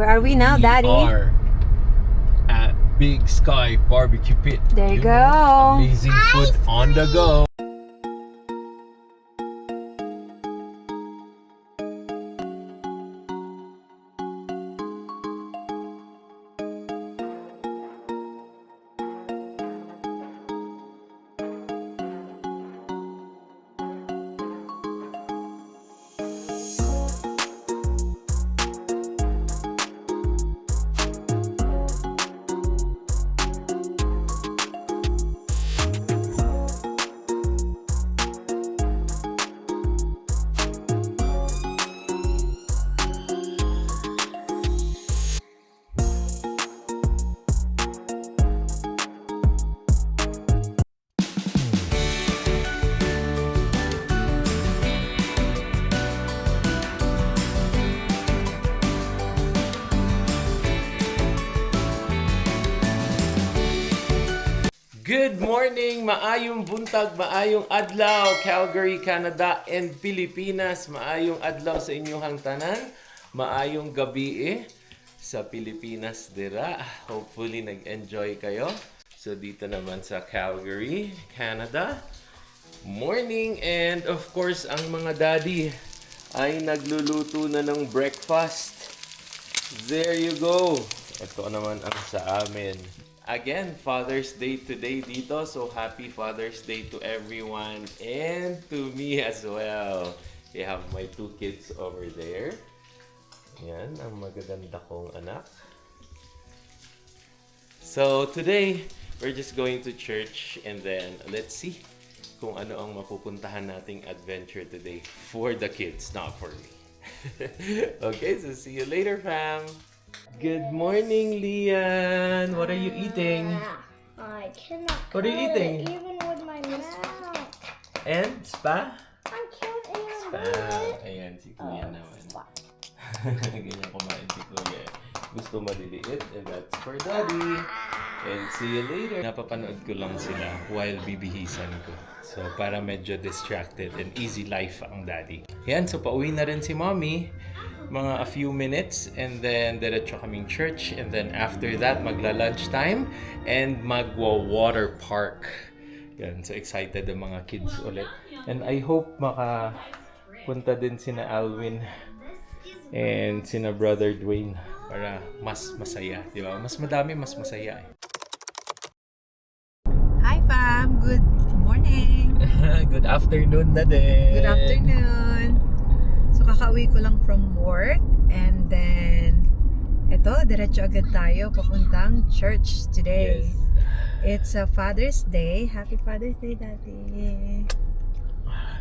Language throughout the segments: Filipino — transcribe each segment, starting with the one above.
Where are we now, Daddy? We are at Big Sky Barbecue Pit. There you know, go. Amazing food on the go. Good morning, maayong buntag, maayong adlaw, Calgary, Canada, and Pilipinas. Maayong adlaw sa inyong tanan, maayong gabi sa Pilipinas dira. Hopefully nag-enjoy kayo. So dito naman sa Calgary, Canada, morning, and of course ang mga daddy ay nagluluto na ng breakfast. There you go. Ito naman ang sa amin. Again, Father's Day today dito. So, happy Father's Day to everyone and to me as well. I have my 2 kids over there. Yan, ang magaganda kong anak. So, today, we're just going to church and then let's see kung ano ang mapupuntahan nating adventure today for the kids, not for me. Okay, so see you later, fam. Good morning, Lian. What are you eating? I cannot. What are you eating? Even with my mouth. And spa? I can't even Spa. do it. Ayan, si Kuya naman. Ganyan kumain si Kuya. Gusto maliliit, and that's for Daddy. And see you later. Napapanood ko lang sila while bibihisan ko. So, para medyo distracted and easy life ang Daddy. Yan, so pauwi na rin si Mommy. Mga a few minutes, and then diretso kaming church, and then after that magla-lunch time and magwa-water park. Yan, so excited ang mga kids ulit. And I hope makapunta din sina Alwin and sina Brother Dwayne para mas masaya, di ba? Mas madami, mas masaya. Hi, fam. Good morning. Good afternoon na din. Good afternoon. So, kakauwi ko lang from work. And then, eto, diretso agad tayo papuntang church today. Yes. It's a Father's Day. Happy Father's Day, Daddy.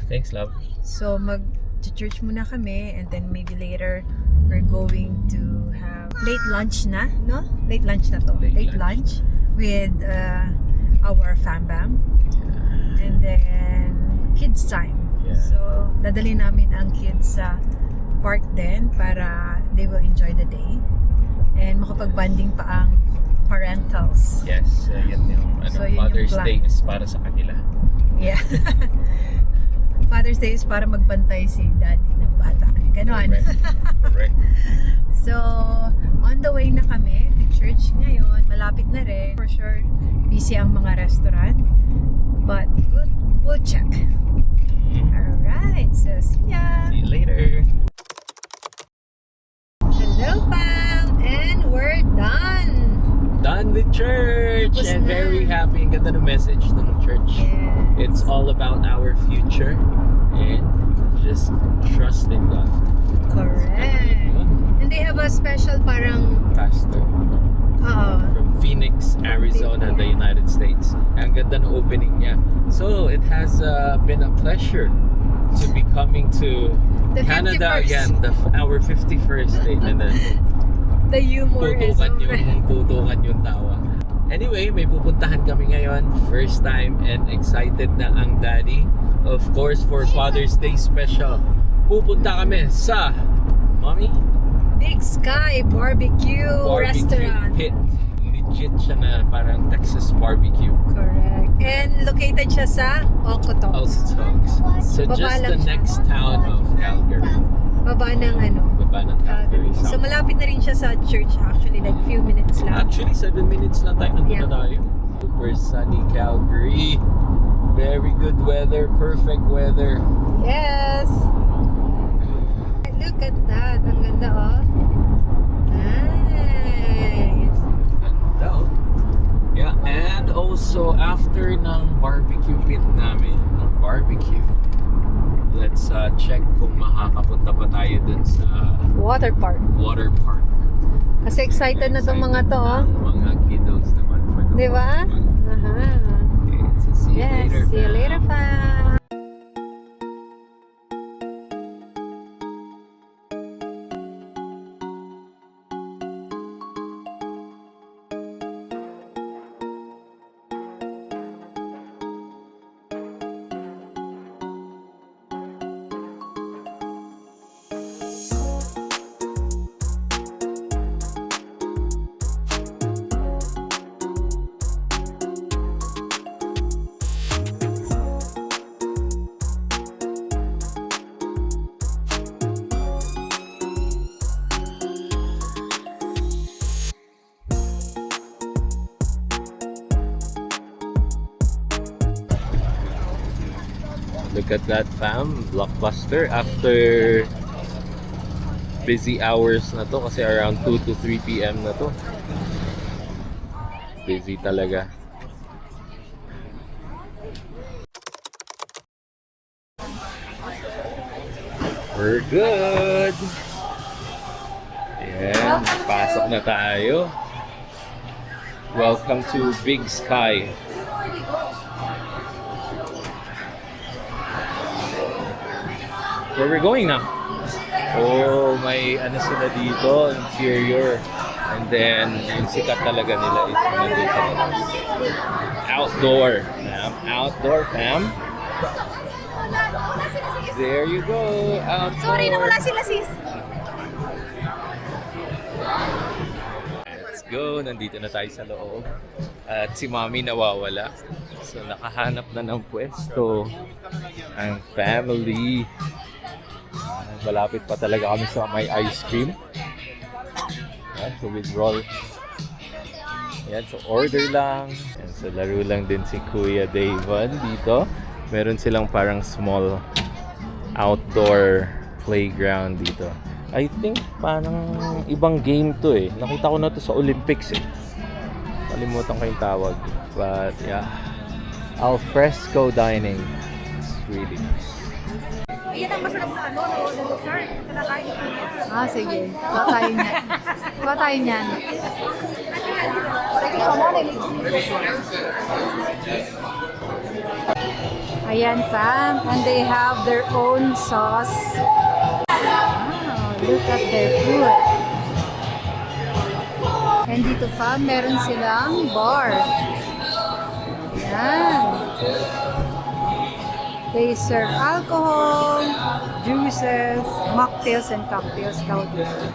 Thanks, love. So, mag-church muna kami. And then, maybe later, we're going to have late lunch na, no? Late lunch na to. Late lunch with our fam-bam. Yeah. And then, kids time. Yeah. So, dadali namin ang kids sa park din para they will enjoy the day. And makapag-bonding pa ang parentals. Yes, yan yung So, yun yung Father's plan. Day is para sa kanila. Yeah. Father's Day is para magbantay si daddy ng bata. Ganon. Correct. So, on the way na kami to church ngayon. Malapit na rin. For sure, busy ang mga restaurant. But, we'll check. Alright, so see ya! See you later. Hello, fam! And we're done! Done with church! Tapos And na. very happy. Ang ganda ng message ng church. Yes. It's all about our future and just trust in God. Correct! And they have a special parang Pastor from Phoenix, Arizona, the United States. Ang ganda ng opening niya. So, it has been a pleasure to be coming to The Canada 51st. again, our 51st day. And then, the humor is tutukan yung tawa. Anyway, may pupuntahan kami ngayon. First time and excited na ang daddy. Of course, for Father's Day special, pupunta kami sa Mommy? Big Sky Barbecue Restaurant. Pit. Legit siya na parang Texas barbecue. Correct. And located siya sa Okotoks. Also talks. So Baba just the lang siya. next town of Calgary. Baba ng ano, pababa ng Calgary So South. malapit na rin siya sa church actually, like few minutes lang. Actually, 7 minutes lang tayo. Nandun Yeah. na tayo. Super sunny Calgary. Very good weather. Perfect weather. Yes! Look at that. Ang ganda oh. Nice! Ganda, oh. Yeah, and also after ng barbecue pit namin, ng barbecue, let's check kung makakapunta pa tayo dun sa Water park. water park. Kasi excited na tong mga to oh. Ang mga kiddos naman for the Di ba? water park. Aha. Okay, so see you Yes, later. see you later pa. Look at that, fam. Blockbuster after busy hours na to kasi around 2 to 3 p.m. na to. Busy talaga. We're good. Ayan, pasok na tayo. Welcome to Big Sky. Where we're going now? Oh, may ano sila dito, interior. And then, yung sikat talaga nila is nandun sa labas. Outdoor. Fam. Outdoor, fam. There you go. Outdoor. Sorry, nawala sila sis. Let's go. Nandito na tayo sa loob. At si Mami nawawala. So, nakahanap na ng pwesto. Ang family. Malapit pa talaga kami sa may ice cream. Yan, so withdrawal. Yan, so order lang. Yan, so laro lang din si Kuya Davon dito. Meron silang parang small outdoor playground dito. I think parang ibang game to eh. Nakita ko na to sa Olympics eh. Kalimutan ko yung tawag. But yeah, al fresco dining. It's really nice. Yan ang masarap na ano, dessert. Kinakain ko yan. Ah, sige. Kuha tayo niyan. Kuha tayo niyan. Ayan, fam. And they have their own sauce. Wow, look at their food. And dito, fam, meron silang bar. Ayan. They serve alcohol, juices, mocktails, and cocktails daw dito.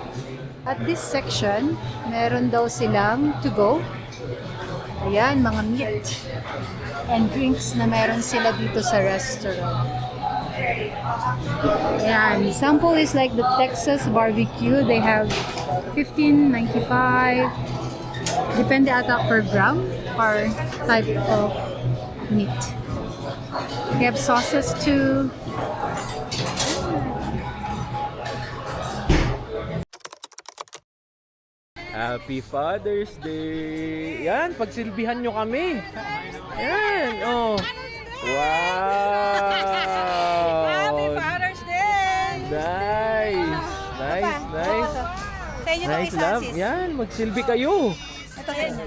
At this section, meron daw silang to go. Ayan, mga meat and drinks na meron sila dito sa restaurant. Ayan, sample is like the Texas barbecue. They have $15.95. Depende ata per gram or type of meat. We have sauces too. Happy Father's Day! Yan, pagsilbihan nyo kami. Yan, oh. Wow! Happy Father's Day! Nice! Nice, nice. Sa inyo Nice, love. Yan, magsilbi kayo. Ito sa inyo.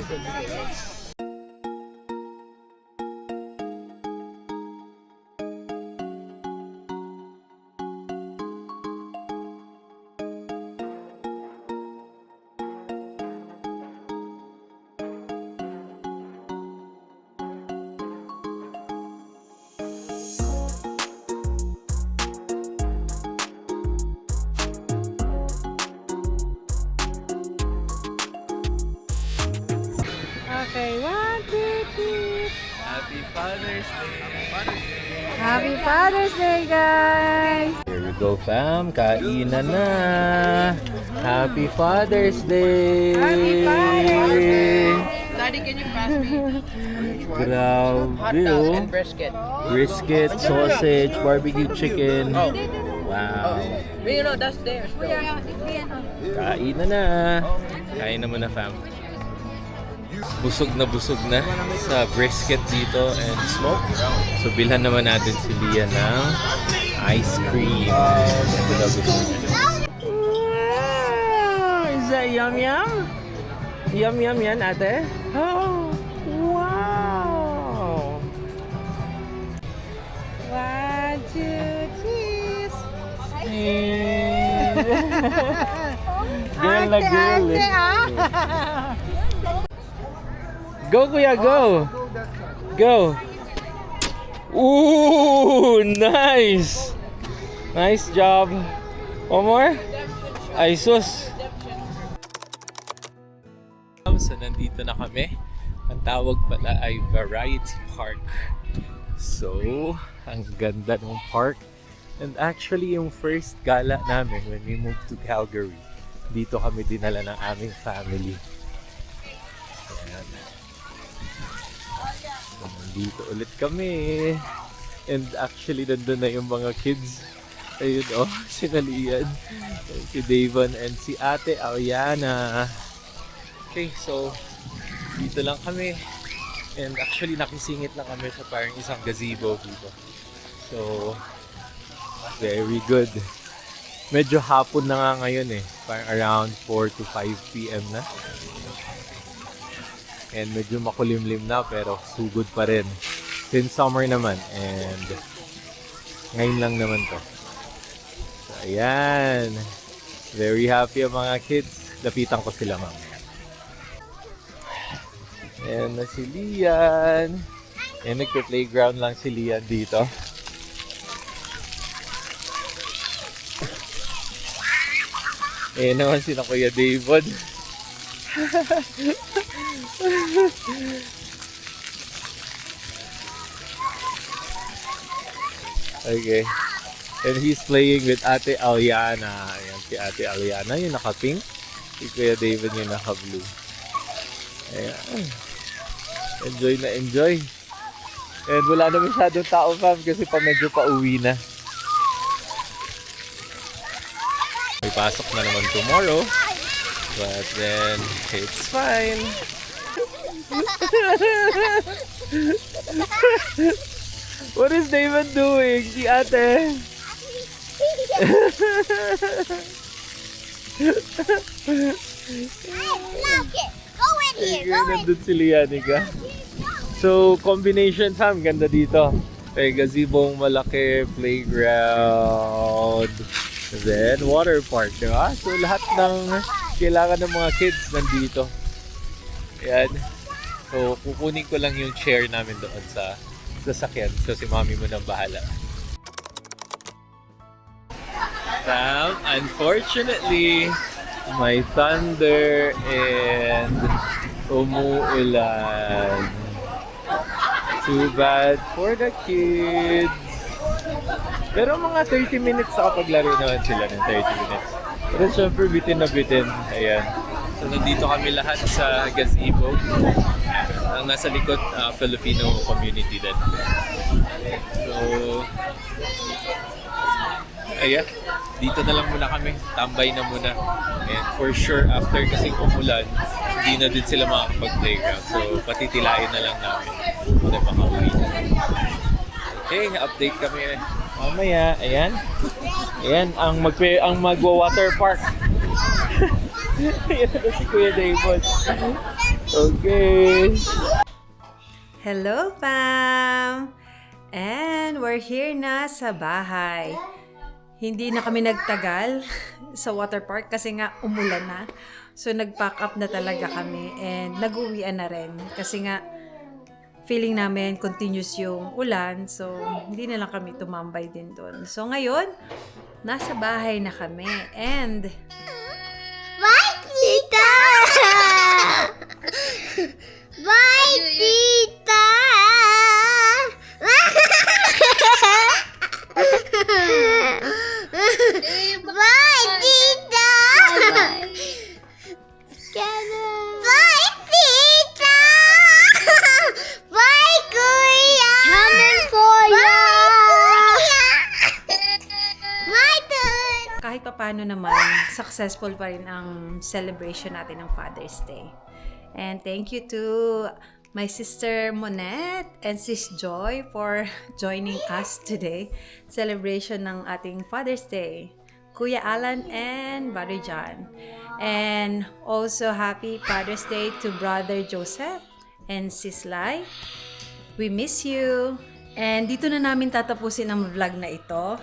Okay, 1, 2, 3. Happy Father's Day! Happy Father's Day, guys! Here we go, fam. Kainan na. Happy Father's Day! Happy Father's Day! Daddy, can you pass me? Grabe, oh. Brisket. Brisket, sausage, barbecue chicken. Wow. But you know, that's theirs. Kainan na. Kain na muna, fam. Busog na sa brisket dito and smoke. So, bilhan naman natin si Lia ng ice cream. Ito daw gusto niya. Wow! Is that yum-yum? Yum-yum yan, ate? Oh! Wow! 1, 2, cheese! Girl na girl eh. Go, kuya, go! Go! Ooh, nice! Nice job. One more? Ay, sus. So, nandito na kami. Ang tawag pala ay Variety Park. So, ang ganda ng park. And actually, yung first gala namin when we moved to Calgary, dito kami dinala ng aming family. Ayan. So, nandito ulit kami. And actually, nandun na yung mga kids. Ayun, oh, si Nalian, si Davon, and si Ate Ariana. Okay, so, dito lang kami. And actually, nakisingit lang kami sa parang isang gazebo dito. So, very good. Medyo hapon na nga ngayon eh. Parang around 4 to 5 p.m. na. And medyo makulimlim na pero sugod pa rin. Since summer naman. And ngayon lang naman to. So, ayan. Very happy ang mga kids. Lapitan ko sila mamaya. Ayan na si Lian. Ayan, nagpe-playground lang si Lian dito. Ayan naman sila Kuya David. Okay. And he's playing with Ate Aliana. Ayan si Ate Aliana, yung naka-pink. Si Kuya David yung naka-blue. Ayan. Enjoy na enjoy. And wala na masyadong tao, fam, kasi medyo pauwi na. May pasok na naman tomorrow. But then, it's fine. What is David doing? Si ate. Go in here. Go in. Nandun si Lianica. So, combination, fam. Ganda dito. May gazebo malaki, playground, then water park, di ba? So, lahat ng kailangan ng mga kids nandito. Ayan. So, kukunin ko lang yung chair namin doon sa sasakyan. So, si mami mo nang bahala. Fam, unfortunately, may thunder and umuulan. Too bad for the kids. Pero mga 30 minutes nakapaglaro naman sila ng 30 minutes. Pero syempre bitin na bitin. Ayan. So nandito kami lahat sa gazebo. Ang nasa likod, Filipino community din. So, ayan. Dito na lang muna kami. Tambay na muna. And for sure, after kasing umulan, hindi na din sila makakapag-playground. So, patitilain na lang namin. Para makauwi. Okay, update kami mamaya. Ayan. Ayan, ang magwa-water park. Ayan na si Kuya David. Okay. Hello, fam! And we're here na sa bahay. Hindi na kami nagtagal sa water park kasi nga umulan na. So nag-pack up na talaga kami and nag-uwian na rin kasi nga feeling namin continuous yung ulan. So hindi na lang kami tumambay din doon. So ngayon, nasa bahay na kami and Bye, Tita! Bye, Tita! Bye, Tita! Bye, Kuya! Coming for ya! My turn! Kahit papaano naman, successful pa rin ang celebration natin ng Father's Day. And thank you to my sister Monette and Sis Joy for joining us today. Celebration ng ating Father's Day. Kuya Alan and Brother John. And also happy Father's Day to Brother Joseph and Sis Lai. We miss you. And dito na namin tatapusin ang vlog na ito.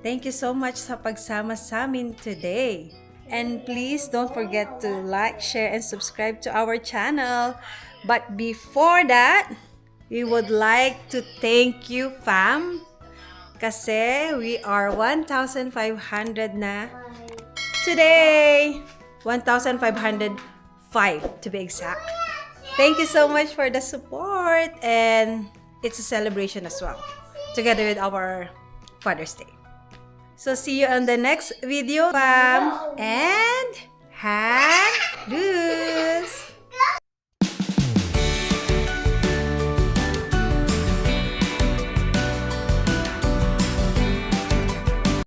Thank you so much sa pagsama sa amin today. And please don't forget to like, share, and subscribe to our channel. But before that, we would like to thank you, fam. Kasi we are 1,500 na today. 1,505 to be exact. Thank you so much for the support. And it's a celebration as well. Together with our Father's Day. So see you on the next video, fam. And hand